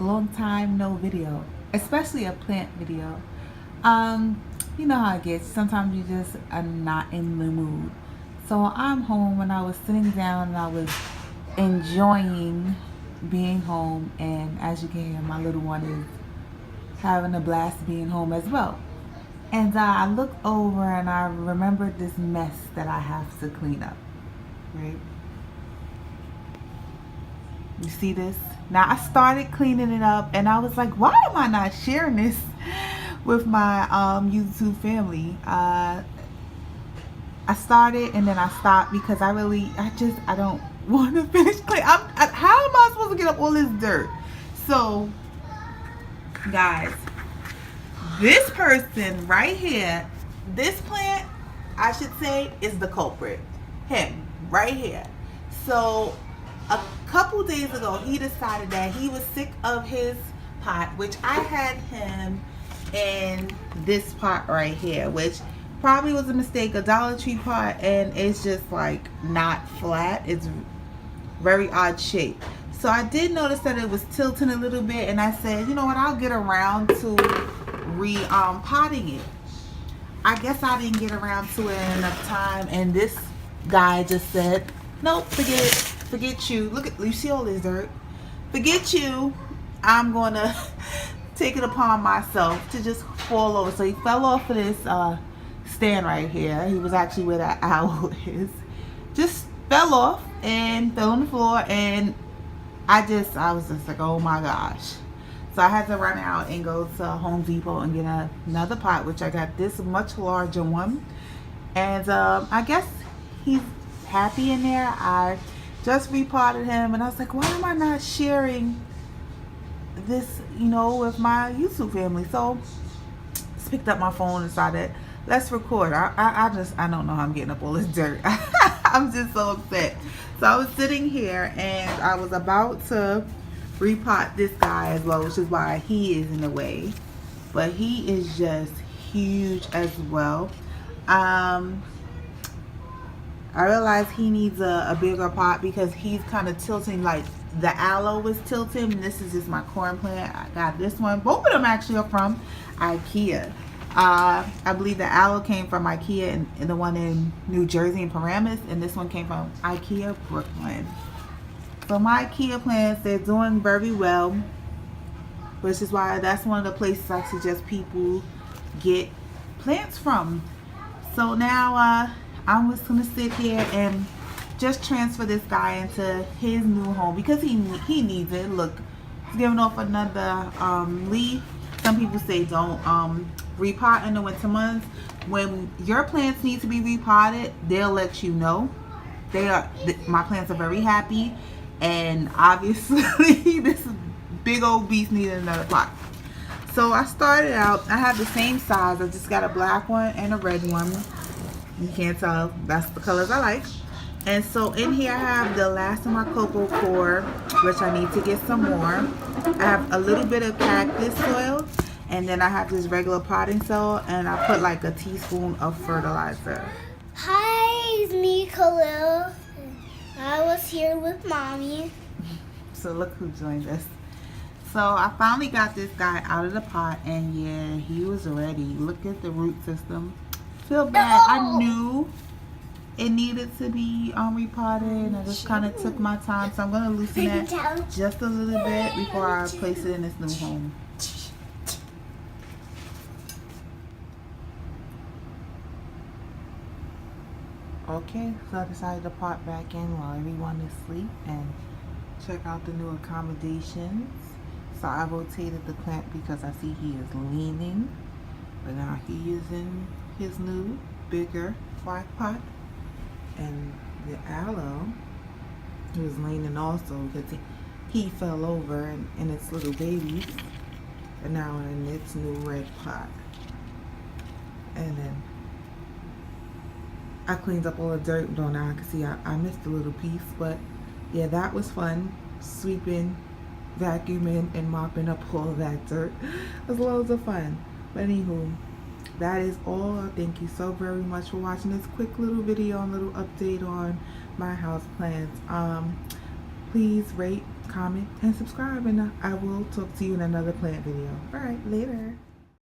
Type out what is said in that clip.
long time no video, especially a plant video. You know how it gets. Sometimes you just are not in the mood. So I'm home and I was sitting down and I was enjoying being home, and as you can hear, my little one is having a blast being home as well. And I looked over and I remembered this mess that I have to clean up. Right? You see this? Now I started cleaning it up and I was like, why am I not sharing this with my YouTube family? I started and then I stopped because I don't want to finish cleaning. How am I supposed to get up all this dirt? So, guys, this person right here, this plant, I should say, is the culprit. Him, right here. So, a couple days ago, he decided that he was sick of his pot, which I had him in this pot right here, which probably was a mistake, a Dollar Tree pot, and it's just like not flat. It's very odd shape. So I did notice that it was tilting a little bit, and I said, you know what, I'll get around to potting it. I guess I didn't get around to it in enough time, and this guy just said, nope, forget it, forget you. Look at, you see all this dirt? Forget you. I'm gonna take it upon myself to just fall over. So he fell off of this stand right here. He was actually where that owl is. Just fell off and fell on the floor, and I was just like, oh my gosh. So I had to run out and go to Home Depot and get another pot, which I got this much larger one. And I guess he's happy in there. I just repotted him, and I was like, why am I not sharing this, with my YouTube family? So just picked up my phone and started, let's record. I don't know how I'm getting up all this dirt. I'm just so upset. So I was sitting here and I was about to repot this guy as well, which is why he is in the way. But he is just huge as well. I realize he needs a bigger pot because he's kind of tilting, like the aloe was tilting. This is just my corn plant. I got this one. Both of them actually are from IKEA. I believe the aloe came from IKEA and the one in New Jersey in Paramus, and this one came from IKEA Brooklyn. So my IKEA plants, they're doing very well, which is why that's one of the places I suggest people get plants from. So now I'm just gonna sit here and just transfer this guy into his new home because he needs it. Look, he's giving off another leaf. Some people say don't repot in the winter months. When your plants need to be repotted, they'll let you know. My plants are very happy, and obviously this big old beast needed another pot. So I started out, I have the same size. I just got a black one and a red one. You can't tell, that's the colors I like. And so in here I have the last of my cocoa core, which I need to get some more. I have a little bit of cactus soil, and then I have this regular potting soil, and I put like a teaspoon of fertilizer. Hi, it's me, Khalil. I was here with Mommy. So look who joined us. So I finally got this guy out of the pot, and yeah, he was ready. Look at the root system. Feel bad. I knew it needed to be repotted, and I just kind of took my time. So I'm going to loosen it just a little bit before I place it in this new home. Okay, so I decided to pop back in while everyone is asleep and check out the new accommodations. So I rotated the plant because I see he is leaning, but now he is in his new bigger black pot. And the aloe, he was leaning also because he fell over in its little babies, and now in its new red pot. And then I cleaned up all the dirt. Though now I can see I missed a little piece, but yeah, that was fun. Sweeping, vacuuming, and mopping up all of that dirt. It was loads of fun. But anywho, that is all. Thank you so very much for watching this quick little video and little update on my house plants. Please rate, comment, and subscribe. And I will talk to you in another plant video. All right, later.